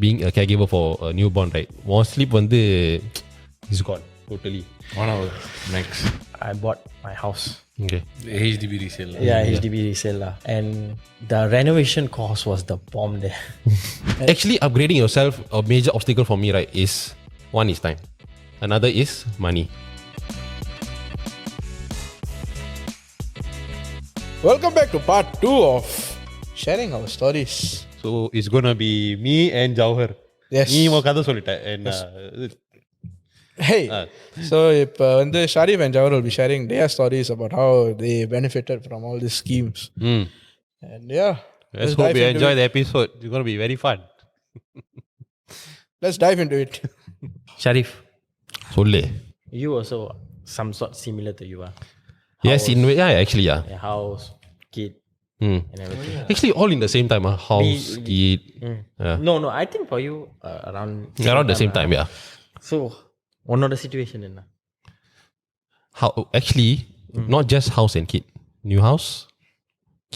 being a caregiver for a newborn, right? More sleep is gone totally. 1 hour max. I bought my house. Okay. HDB resale. Yeah, HDB resale lah. And the renovation cost was the bomb there. Actually, upgrading yourself, a major obstacle for me, right, is one is time. Another is money. Welcome back to part 2 of sharing our stories. So it's gonna be me and Jawhar. Yes. நீ உன் கதை சொல்லிட்ட and Hey, so Sharif and Jawhar will be sharing their stories about how they benefited from all these schemes. And yeah, let's hope dive you into enjoy it. the episode. It's gonna be very fun. Let's dive into it. Sharif, சொல்லு. you also some sort similar to you ah. Yes, in way, yeah, actually, yeah. A house, kid, and everything. Actually, all in the same time. House, kid. Yeah. No, I think for you around Around the same time, yeah. So, one of the situation in How actually, not just house and kid. New house,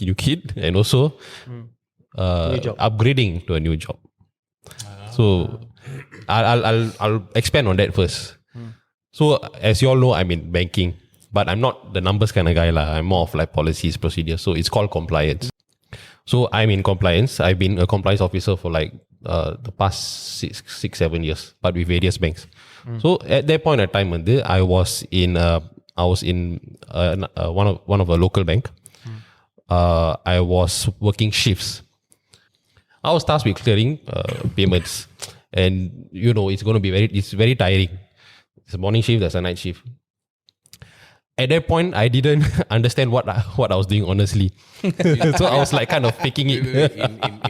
new kid, and also New job. upgrading to a new job. So, I'll expand on that first. So, as you all know, I'm in banking. But I'm not the numbers kind of guy lah. I'm more of like policies, procedures. So it's called compliance. So I'm in compliance. I've been a compliance officer for like the past 6-7 years, but with various banks. So at that point of time, I was in one of a local bank. I was working shifts. I was tasked with clearing payments, and you know it's very tiring. It's a morning shift. There's a night shift. At that point, I didn't understand what I was doing honestly. So I was like kind of faking it.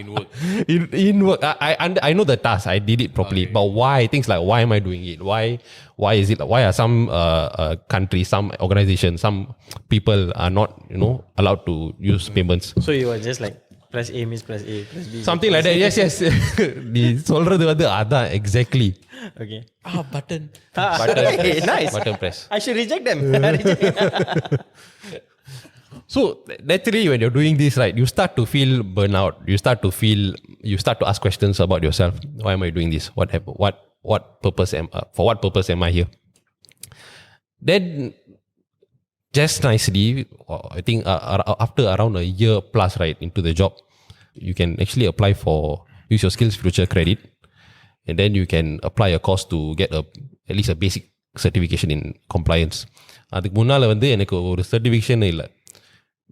in work. in work, I know the task. I did it properly. Okay. But why? Things like why am I doing it? Why is it? Why are some countries, some organizations, some people are not allowed to use payments? So you were just like press A means press A, press B. Something like that. Yes. நீ சொல்றது அதான் exactly. Okay. Button. Hey, nice. Button press. I should reject them. So naturally, when you're doing this, right, you start to feel burnout. You start to ask questions about yourself. Why am I doing this? What happened? What purpose for what purpose am I here? Then, just nicely, I think after around a year plus, right, into the job, you can actually use your skills future credit, and then you can apply a course to get at least a basic certification in compliance. அதுக்கு முன்னால எனக்கு ஒரு certification இல்ல.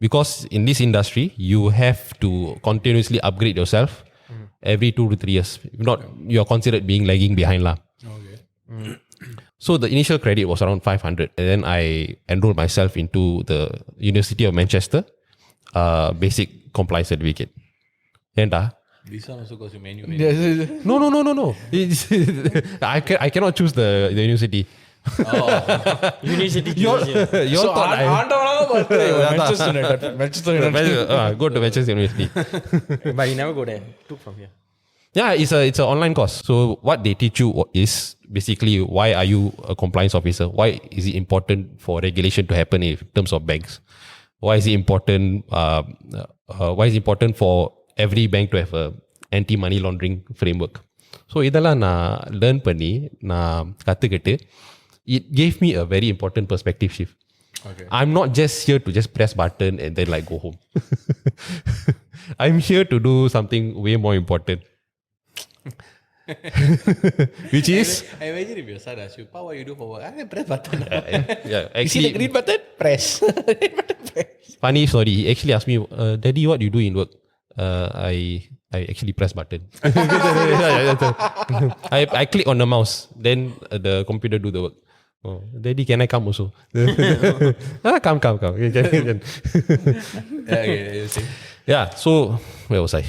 Because in this industry, you have to continuously upgrade yourself every 2 to 3 years. If not, you are considered being lagging behind lah. Okay. So the initial credit was around 500, and then I enrolled myself into the University of Manchester basic compliance certificate. Enda? This one also costs you manual. No. I cannot choose the university. University. You So Manchester United. Go to Manchester University. But you never go there. Took from here. Yeah, it's an online course. So what they teach you is basically why are you a compliance officer? Why is it important for regulation to happen in terms of banks? Why is it important? Why is it important for every bank to have a anti-money laundering framework? So இதெல்லாம் நான் learn பண்ணி நான் கத்துக்கிட்டு it gave me a very important perspective shift. Okay. I'm not just here to just press button and then like go home. I'm here to do something way more important. Which is I imagine if your son asks you, Pa, what you do for work? I press button. yeah, You see the green button? Press. funny story. He actually asked me, Daddy, what do you do in work? I actually press button. I click on the mouse, then the computer do the work. Oh, Daddy, can I come also? Come. Can. Yeah. So where was I?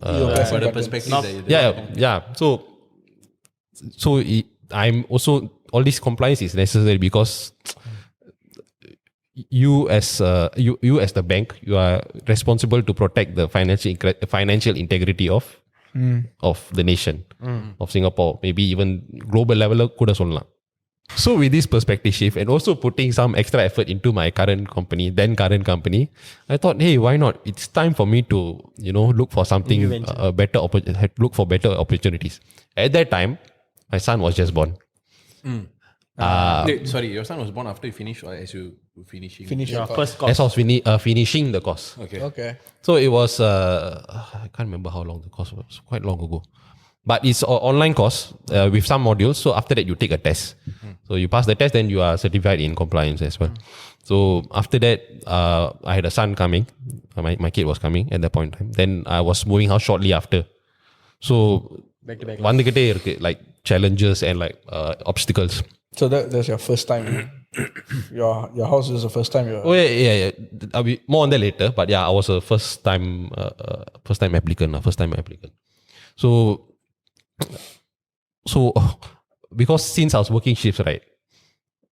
For the perspective that you Yeah. So I'm also all this compliance is necessary because you as the bank, you are responsible to protect the financial integrity of the nation, of Singapore, maybe even global level kuda sollaam. So with this perspective shift and also putting some extra effort into my current company, I thought, hey, why not? It's time for me to, look for something, look for better opportunities. At that time, my son was just born. Wait, sorry, your son was born after you finished or as you were finishing? Finish your course. First course. As I was finishing the course. Okay. So it was, I can't remember how long the course was, quite long ago. But it's an online course with some modules. So after that, you take a test. So you pass the test, then you are certified in compliance as well. So after that, I had a son coming. My kid was coming at that point in time. Then I was moving house shortly after. So Back to back. வந்துகிட்டே இருக்கு, like challenges and like obstacles. So that's your first time. your house is the first time you. Oh yeah. I'll be more on that later. But yeah, I was a first time applicant. So because since I was working shifts, right,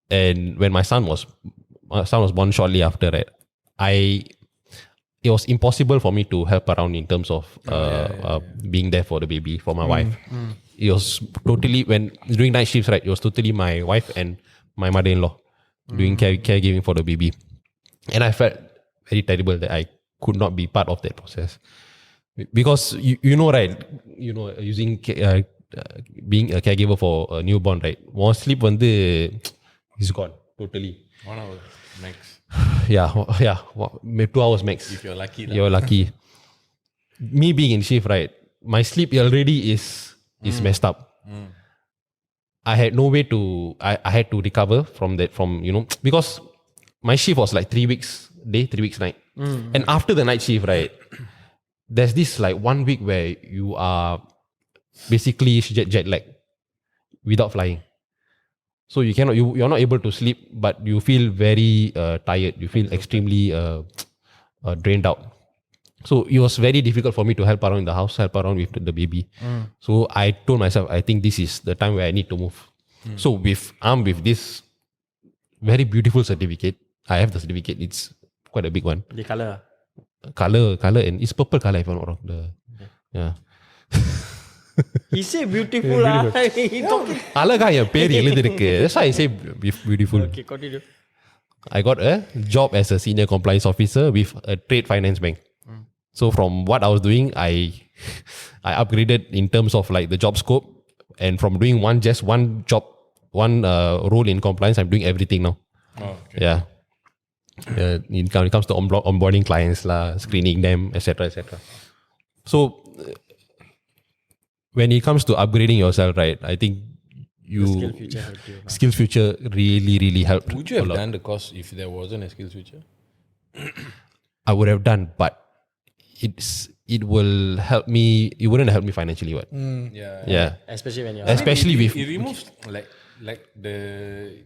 and when my son was born shortly after, right, it was impossible for me to help around in terms of being there for the baby, for my wife. It was totally, when during night shifts, right, it was totally my wife and my mother-in-law doing caregiving for the baby. And I felt very terrible that I could not be part of that process. Because right, using being a caregiver for a newborn, right, more sleep is gone totally. 1 hour max. Yeah, 2 hours max. If you're lucky. You're lucky. Me being in shift, right, my sleep already is messed up. I had no way to, I had to recover from that, because my shift was like 3 weeks day, 3 weeks night. And after the night shift, right, there's this like 1 week where you are basically jet lag without flying. So you're not able to sleep, but you feel very tired. You feel extremely drained out. So it was very difficult for me to help around in the house, help around with the baby. So I told myself, I think this is the time where I need to move. So armed with this very beautiful certificate, I have the certificate. It's quite a big one. The color. Color, and it's purple color if I'm not wrong. Yeah. He said beautiful lah. He talking. அழகா என் பேர் எழுதிருக்கு. That's why I say beautiful. Okay, continue. I got a job as a senior compliance officer with a trade finance bank. So from what I was doing, I upgraded in terms of like the job scope, and from doing one job, one role in compliance, I'm doing everything now. Oh, okay. Yeah. It comes to onboarding clients, screening them, etc. So when it comes to upgrading yourself, right, I think Skills Future really, really helped. Would you have done the course if there wasn't a Skills Future? I would have done, but it will help me. It wouldn't help me financially, what? Yeah. Especially when you're Especially it removes like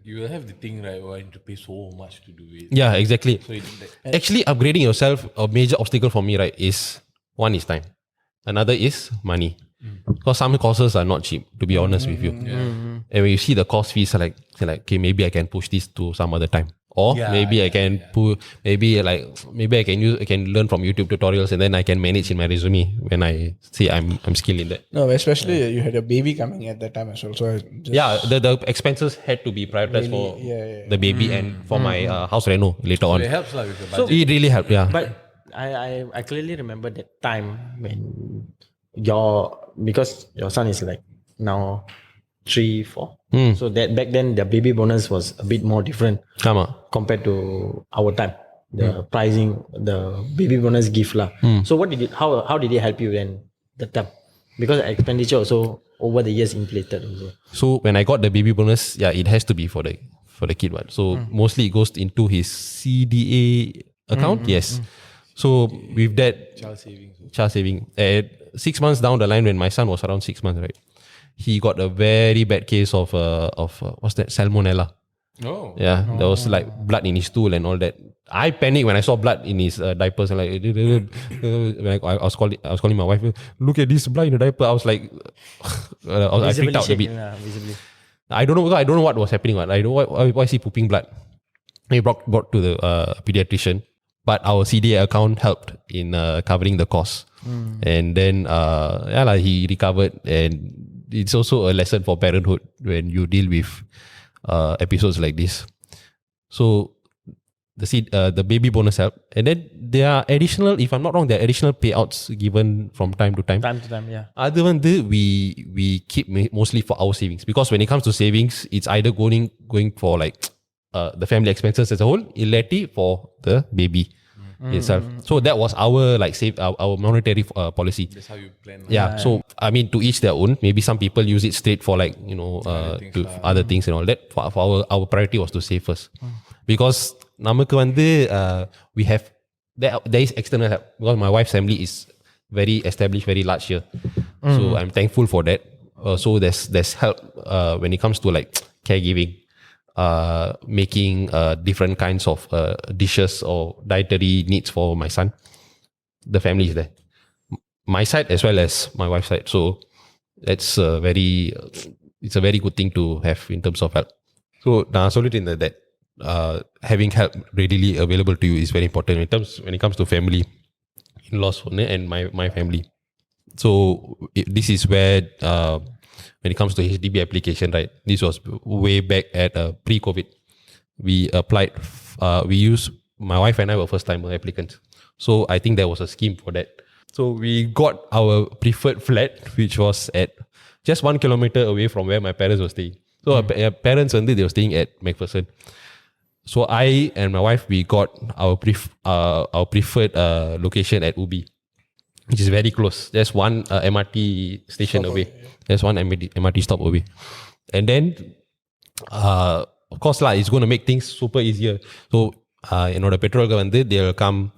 you will have the thing, right, where you need to pay so much to do it. Yeah, exactly. So Actually, upgrading yourself, a major obstacle for me, right, is one is time. Another is money. Because some courses are not cheap, to be honest with you. And when you see the course fees, like okay, maybe I can push this to some other time. Or maybe I can maybe I can learn from YouTube tutorials, and then I can manage in my resume when I say I'm skilled in that. No, especially you had a baby coming at that time as well. So the expenses had to be prioritized for the baby and for my house reno later on. it helps with the budget. It really helped, yeah. But I clearly remember that time when because your son is like now 3-4. So that back then the baby bonus was a bit more different compared to our time. The pricing, the baby bonus gift lah. So how did it help you then that time? Because expenditure also over the years inflated also. So when I got the baby bonus, it has to be for the kid one. So mostly it goes into his CDA account. Yes. So with that child saving, 6 months down the line, when my son was around 6 months, right, he got a very bad case of what's that, salmonella. Oh. Yeah, there was like blood in his stool and all that. I panicked when I saw blood in his diapers, and like when I was calling my wife, look at this blood in the diaper. I was like, I freaked out a bit. Visibly. I don't know what was happening. I don't know why is he pooping blood. He brought to the pediatrician, but our CDA account helped in covering the cost. And then he recovered, and it's also a lesson for parenthood when you deal with episodes like this. So the baby bonus help, and then there are additional, if I'm not wrong, there are additional payouts given from time to time. Yeah. Other than that, we keep mostly for our savings, because when it comes to savings, it's either going for like the family expenses as a whole, illati for the baby itself. So that was our like our monetary policy. That's how you plan. Yeah. So I mean, to each their own. Maybe some people use it straight for like other things and all that. For our priority was to save first, because நமக்கு வந்து we have there is external help, because my wife's family is very established, very large here. So I'm thankful for that. So there's help when it comes to like caregiving, making different kinds of dishes or dietary needs for my son. The family is there, my side as well as my wife's side. So that's it's a very good thing to have in terms of help. So நான் சொல்லிட்டு இருந்தேன் that having help readily available to you is very important when it comes to family, in-laws and my family. So this is where when it comes to HDB application, right, this was way back at pre-COVID. We applied, my wife and I were first time applicants, so I think there was a scheme for that. So we got our preferred flat, which was at just 1 kilometer away from where my parents were staying. So our parents, they were staying at MacPherson. So I and my wife, we got our preferred location at Ubi, which is very close. There's one MRT station away. There's one MRT stop away. And then, of course, it's going to make things super easier. So, the petrol they'll come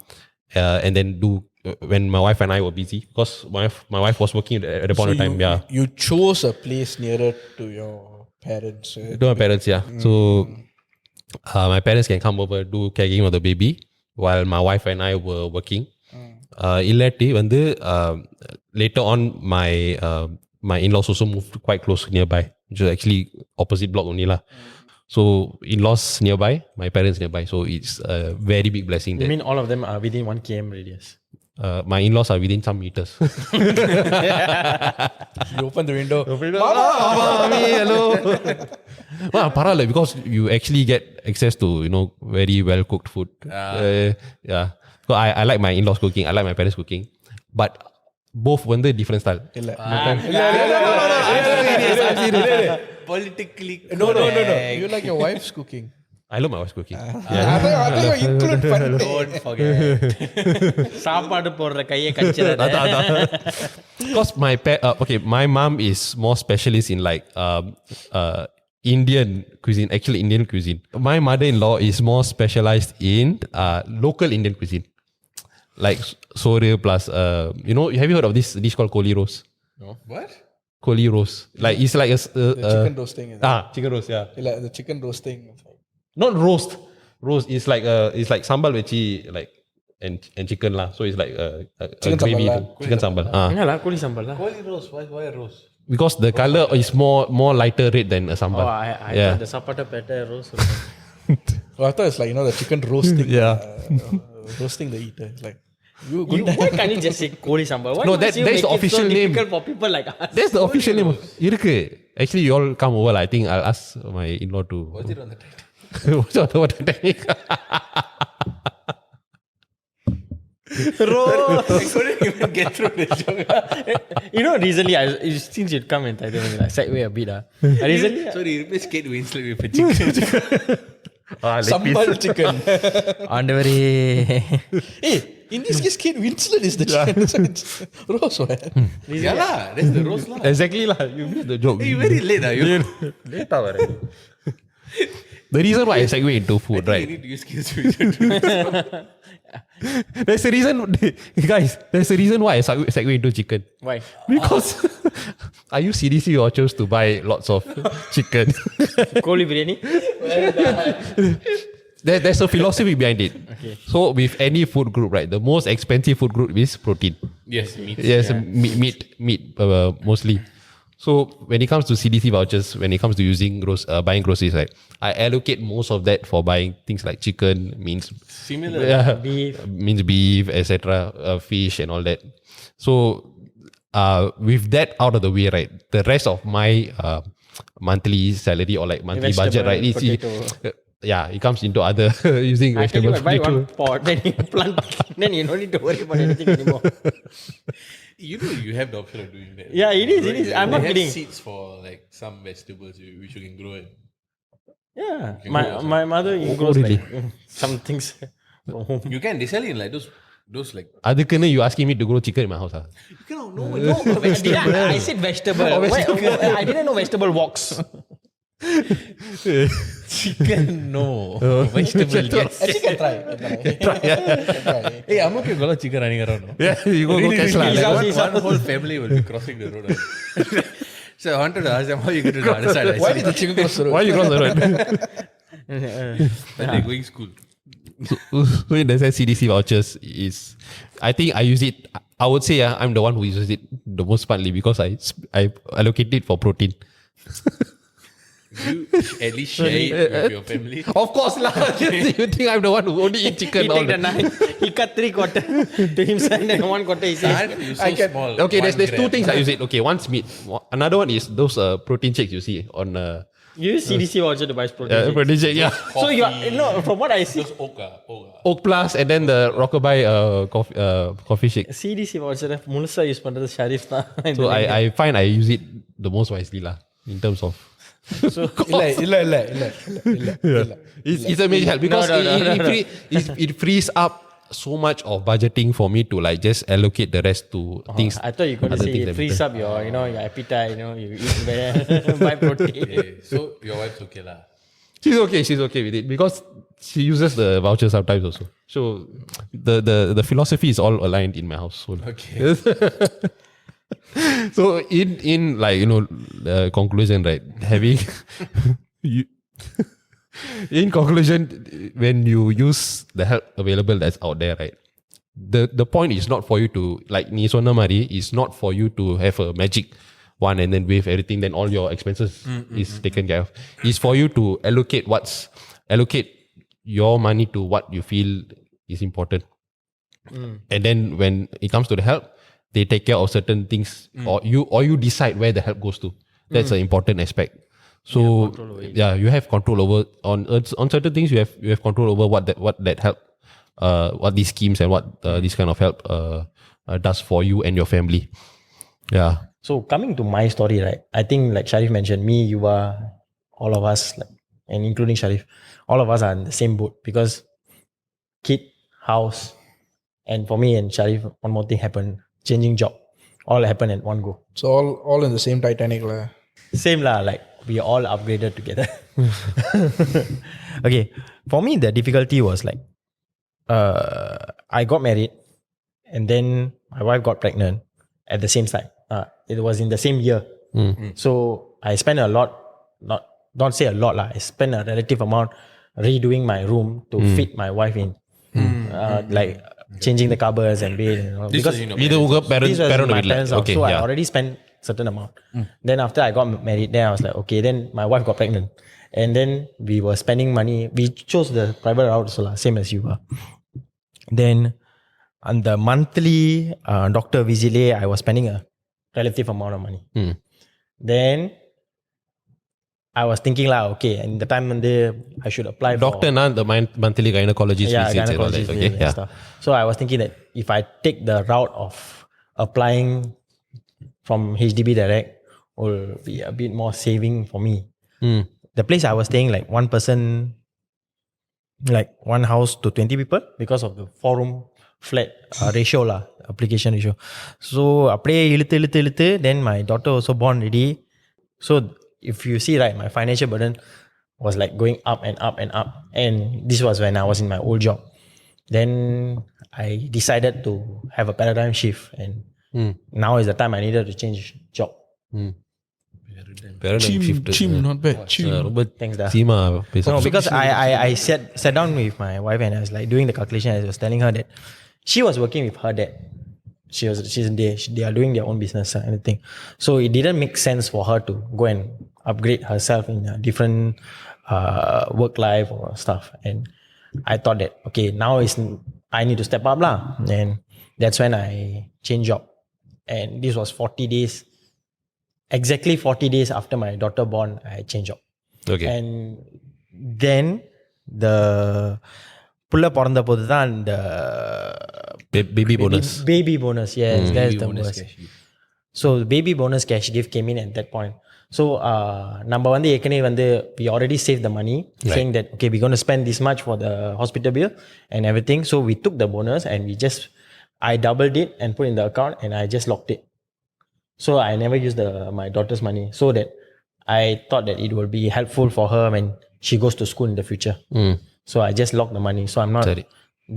and then do when my wife and I were busy, because my wife was working at the point of time. You chose a place nearer to your parents. To my parents, yeah. So my parents can come over, do caregiving of the baby while my wife and I were working. Illati later on my in-laws also moved quite close nearby, which is actually opposite block only lah. So in-laws nearby, my parents nearby. So it's a very big blessing. You mean all of them are within 1 km radius? My in-laws are within some meters. You open the window. Mama, hello. Parallel, because you actually get access to very well cooked food. Yeah. So I like my in-laws cooking. I like my parents cooking, but both different style. Politically No. You like your wife's cooking. I love my wife's cooking. don't forget. சாப்பாடு போடுற கையை கடிச்சிராத. Because my mom is more specialist in like Indian cuisine, actually Indian cuisine. My mother-in-law is more specialized in local Indian cuisine, like sore plus have you heard of this dish called koli roast? No. What? Koli roast, like it's like a chicken roasting. Chicken roast, yeah. Like the chicken roasting. Not roast. It's like sambal vechi, like and chicken lah. So it's like a gravy, chicken sambal. என்னல கோழி சம்பல் lah. Koli roast. Why roast? Because the color is more lighter red than a sambal. I thought the sapata petta roast. I thought it's like the chicken roasting. Yeah. Roasting the eater. Like why can't you just say கோழி சம்பல்? No, that's the official name. For people like us. That's the official name. Irukku. Actually, you all come over. I think I'll ask my in-law to. What's it on the title? What the technique? I couldn't even get through the joke. Recently, since you'd come and title me, like segue a bit. Recently, Sorry, you replace Kate Winslet with a chicken. sambal chicken. ஆண்டவரே. Hey, in this case, Kate Winslet is the chicken. Rose, what? Yeah lah, that's the roast lah. Exactly lah. You missed the joke. Hey, you very late you. Late. The reason why I segue into food, right? You need to use skills future. There's a reason, guys. There's a reason why I segue into chicken. Why? Because I use CDC vouchers to buy lots of chicken. கோழி biryani. There's a philosophy behind it. Okay. So with any food group, right, the most expensive food group is protein. Yes, meat. Yes, meat mostly. So when it comes to CDC vouchers, when it comes to using buying groceries, right, I allocate most of that for buying things like chicken, Similar. Beef, beef, etc., fish and all that. So with that out of the way, right, the rest of my monthly salary or like monthly budget, right? It comes into other using I tell you, vegetable buy potato. one pot, then you plant, then you don't need to worry about anything anymore. You know, you have the option of doing that. Yeah, it is. I'm not They have kidding. seeds for like some vegetables which you can grow in. Yeah, can grow my mother grows really? like some things from home. You can. They sell in like those like. Adukana, you asking me to grow chicken in my house? You cannot know. I said vegetable. I didn't know vegetable walks. Chicken, no. Vegetable, yes. Actually, can try. Hey, I'm okay with chicken running around. No? Yeah, you go catch lah. One whole family will be crossing the road. So I wanted to ask them how you get to the other side. Why did the chicken cross the road? Why you cross the road? When they're going school. So in the sense, CDC vouchers is, I think I use it. I would say I'm the one who uses it the most partly because I allocate it for protein. You at least share it with your family. Of course lah. You think I'm the one who only eat chicken? He take the knife, he cut 3/4 to himself and 1/4 he says. You're so small. Okay, there's 2 gram. things I use it. Okay, one's meat. Another one is those protein shakes you see on You use CDC voucher to buy protein. protein shake. Yeah, So you are, from what I see, Those oak. Oak Plus and then the Rockabye coffee shake. CDC voucher முழுசா use பண்றது ஷரீஃப் தான். So I find I use it the most wisely lah in terms of. இல்ல. It's a major help because it frees up so much of budgeting for me to like just allocate the rest to things. I thought you could other say things it that frees matter. up your appetite, you eat buy protein. Okay, so your wife's okay lah. She's okay with it because she uses the voucher sometimes also. So the philosophy is all aligned in my household. Okay. So in like the conclusion, right, having in conclusion, when you use the help available that's out there, right, the point is not for you to like ni sonna mari, is not for you to have a magic one and then wave everything, then all your expenses is taken care of. It's for you to allocate your money to what you feel is important. And then when it comes to the help, they take care of certain things, or you decide where the help goes to. That's an important aspect. So you have control over on certain things. You have control over what that help, what these schemes and what this kind of help does for you and your family. Yeah. So coming to my story, right, I think like Sharif mentioned, me, you are, all of us, like, and including Sharif, all of us are in the same boat because kid, house, and for me and Sharif, one more thing happened, changing job, all happened at one go. So all in the same Titanic lah. Same lah, like we all upgraded together. Okay, for me the difficulty was like, I got married, and then my wife got pregnant at the same time. It was in the same year. So I spent a lot, not say a lot lah. I spent a relative amount redoing my room to fit my wife in, like changing the cupboards and bed. Because This was my parents' house, so I already spent certain amount. Then after I got married, then I was like, okay. Then my wife got pregnant, and then we were spending money. We chose the private route, so same as you are. Then on the monthly doctor visit, I was spending a relative amount of money. Then I was thinking okay, and the time I should apply Doctor for the monthly gynecologist visits and all that. Okay, and stuff. So I was thinking that if I take the route of applying from HDB direct, will be a bit more saving for me. The place I was staying, like one person, like one house to 20 people because of the 4-room flat ratio lah, application ratio. So அப்படியே இழுத்து then my daughter also born already. So if you see, right, my financial burden was like going up and up and up, and this was when I was in my old job. Then I decided to have a paradigm shift, and now is the time I needed to change job. Paradigm shift. Chim, not bad. Chim. Thanks da. No, because I sat down with my wife and I was like doing the calculation. I was telling her that she was working with her dad. They are doing their own business and everything. So it didn't make sense for her to go and upgrade herself in a different work life or stuff. And I thought that, okay, now I need to step up lah. And that's when I changed job. And this was 40 days exactly 40 days after my daughter born, I changed job. Okay. And then the புள்ள பிறந்த போது தான் the Baby bonus. baby bonus, yes, that's the bonus worst. cash gift. So baby bonus cash gift came in at that point. So நம்ம வந்து ஏற்கனவே வந்து we already saved the money, saying that okay, we're going to spend this much for the hospital bill and everything. So we took the bonus and I doubled it and put in the account and I just locked it. So I never used my daughter's money, so that I thought that it will be helpful for her when she goes to school in the future. So I just locked the money. So I'm not. Sorry.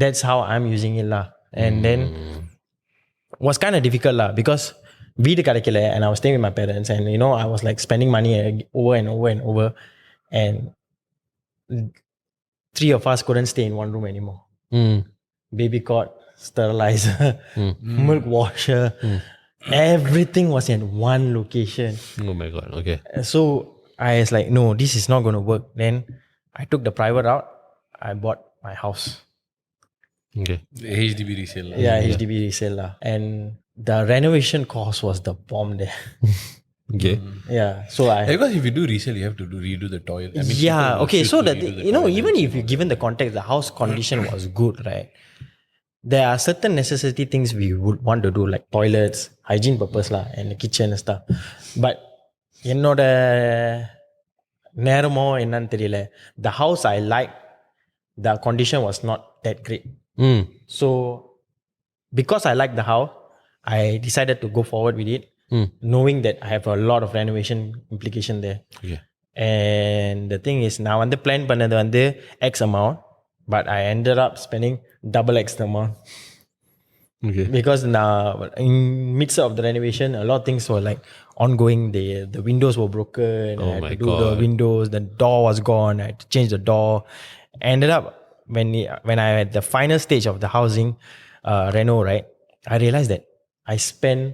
That's how I'm using it lah. And then was kind of difficult lah because வீடு கிடைக்கல and I was staying with my parents and you know I was like spending money over and over and over and 3 of us couldn't stay in one room anymore. Baby cot, sterilizer, milk washer, everything was in one location. Oh my God. Okay. So I was like, no, this is not going to work. Then I took the private route. I bought my house. Okay. The HDB resale. Yeah, HDB resale lah. And the renovation cost was the bomb there. Okay. Yeah, so Because if you do resale, you have to redo the toilet. I mean, yeah, people okay. refuse So to that redo the you know, toilet. even if you given the context, the house condition was good, right? There are certain necessity things we would want to do, like toilets, hygiene purpose lah, and the kitchen and stuff. But என்னோட நேரமோ என்னன்னு தெரியல. The house I like, the condition was not that great. So because I like the house, I decided to go forward with it, knowing that I have a lot of renovation implication there. Okay. And the thing is, நான் வந்து plan பண்ணது வந்து X amount, but I ended up spending double X amount. Okay. Because now in midst of the renovation, a lot of things were like ongoing. The windows were broken. I had my to do the God. windows. The door was gone. I had to change the door. Ended up when I at the final stage of the housing reno, right, I realized that I spent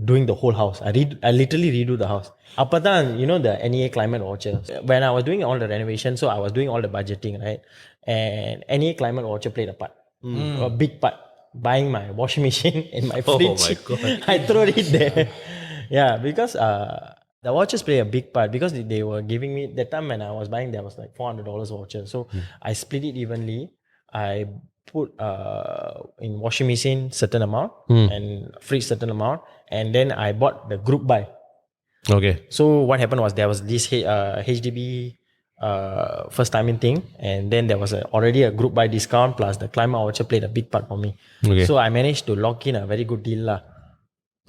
doing the whole house. I literally redo the house. Apatan, you know the NEA climate voucher. When I was doing all the renovation, so I was doing all the budgeting, right? And NEA climate voucher played a part, a big part. Buying my washing machine and my fridge. my God. I throw it there. Yeah, because the vouchers play a big part because they were giving me that time when I was buying, there was like $400 voucher. So I split it evenly. I put in washing machine certain amount and fridge certain amount, and then I bought the group buy. Okay. So what happened was there was this HDB first timing thing, and then there was already a group buy discount plus the climate voucher played a big part for me. Okay. So I managed to lock in a very good deal lah.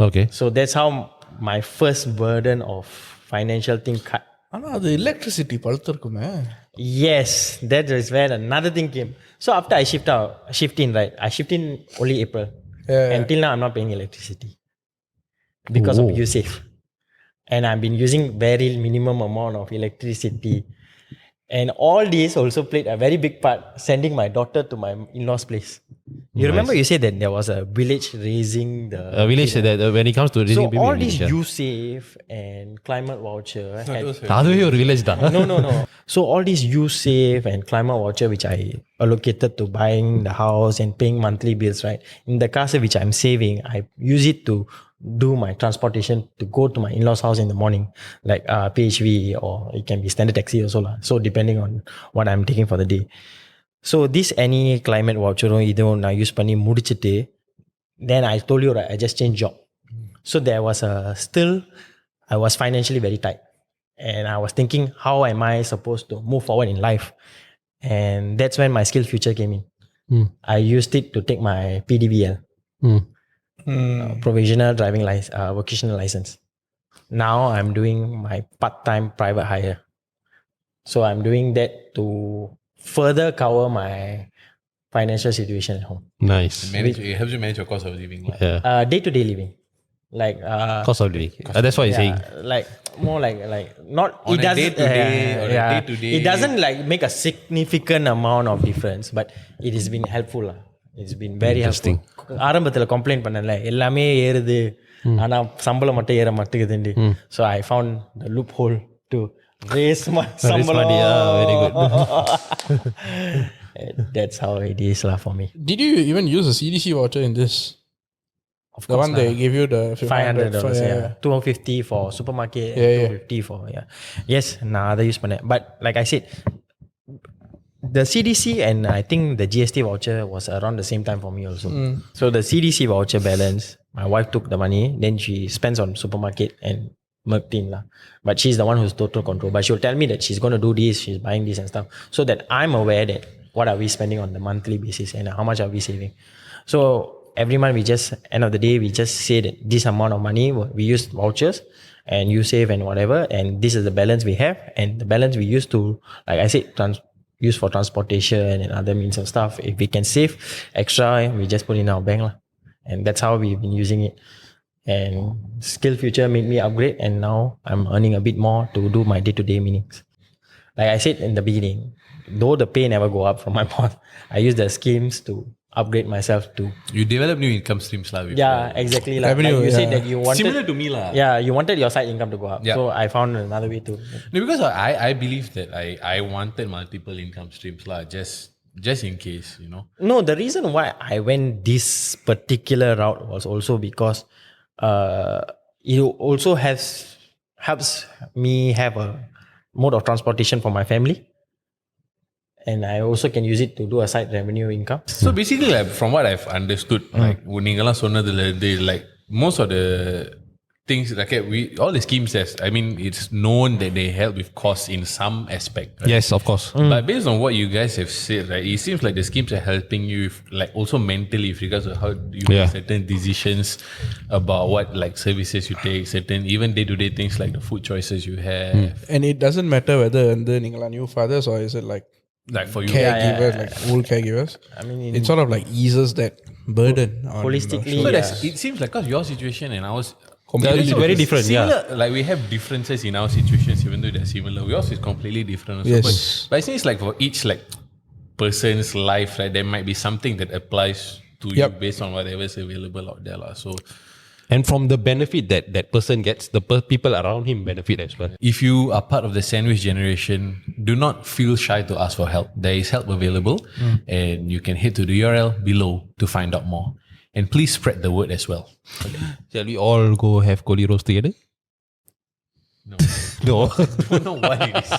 Okay. So that's how my first burden of financial thing cut. ஆனா அது electricity பழுத்திருக்குமே. Yes, that is where another thing came. So after I shift in, right? I shift in only April. Until now, I'm not paying electricity because of USAFE. And I've been using very minimum amount of electricity. And all this also played a very big part, sending my daughter to my in-laws' place. You remember you said that there was a village raising the... A village that when it comes to raising So baby all in this Indonesia. USAFE and climate voucher... அதுவே ஒரு village தான். No. So all these USAFE and climate voucher which I allocated to buying the house and paying monthly bills, right? In the car which I'm saving, I use it to do my transportation to go to my in-laws house in the morning, like PHV or it can be standard taxi also lah. So depending on what I'm taking for the day. So this any climate voucher idhu na use panni mudichittu, then I told you right, I just changed job. So there was I was financially very tight, and I was thinking, how am I supposed to move forward in life? And that's when my skill future came in. I used it to take my PDVL. Provisional driving license, vocational license. Now I'm doing my part-time private hire. So I'm doing that to further cover my financial situation at home. Nice. It helps you manage your cost of living. Like. Yeah. Day-to-day living. Like Cost of living. That's what you're saying. like more like not On it a doesn't day-to-day or a day-to-day. it doesn't like make a significant amount of difference, but it has been helpful lah. It's been very Interesting. helpful. ஆரம்பத்துல complaint பண்ணல, எல்லாமே ஏறுது ஆனா சம்பளம் மட்டும் ஏற மாட்டேங்குதுன்னு. So I found the loophole to raise my சம்பளம். Very good. That's how it is lah for me. Did you even use a CDC voucher in this? Of The course one lah. they give you the $500, yeah. 250 for supermarket, Yeah, 250 for Yes, other use பண்ணேன். But like I said, the CDC and I think the GST voucher was around the same time for me also. So the CDC voucher balance, my wife took the money, then she spends on supermarket and milk tin lah. But she's the one who's total control. But she'll tell me that she's going to do this, she's buying this and stuff, so that I'm aware that what are we spending on the monthly basis and how much are we saving. So every month we just, end of the day, we just say that this amount of money we use vouchers and you save and whatever, and this is the balance we have, and the balance we use to, like I said, use for transportation and other means of stuff. If we can save extra, we just put in our bank lah. And that's how we've been using it. And SkillsFuture made me upgrade, and now I'm earning a bit more to do my day-to-day meetings. Like I said in the beginning, though the pay never go up from my boss, I use the schemes to upgrade myself to. You develop new income streams lah. Yeah, exactly. Like Revenue, you said that you wanted. Similar to me lah. Yeah, you wanted your side income to go up. Yeah. So I found another way to. No, because I believe that I wanted multiple income streams lah, just in case, you know. No, the reason why I went this particular route was also because it also helps me have a mode of transportation for my family. And I also can use it to do a side revenue income. So basically, like, from what I've understood, like நீங்கெல்லாம் சொன்னதுல they like most of the things like all the schemes it's known that they help with costs in some aspect. Right? Yes, of course. But based on what you guys have said, right, it seems like the schemes are helping you with, like, also mentally with regards to how you make certain decisions about what like services you take, certain even day-to-day things like the food choices you have. And it doesn't matter whether நீங்களா new fathers or is it like For you. caregivers, like old caregivers. I mean, It sort of like eases that burden on holistically, So it seems like because your situation and ours It's very different, similar, like we have differences in our situations, even though they're similar. Yours is completely different also. Yes. But it seems like for each like person's life, right, there might be something that applies to you based on whatever is available out there. So And from the benefit that person gets, the people around him benefit as well. if you are part of the sandwich generation, do not feel shy to ask for help. There is help available, and you can head to the URL below to find out more. And please spread the word as well. Shall we all go have Koli roast together? No. No. I don't know what it is.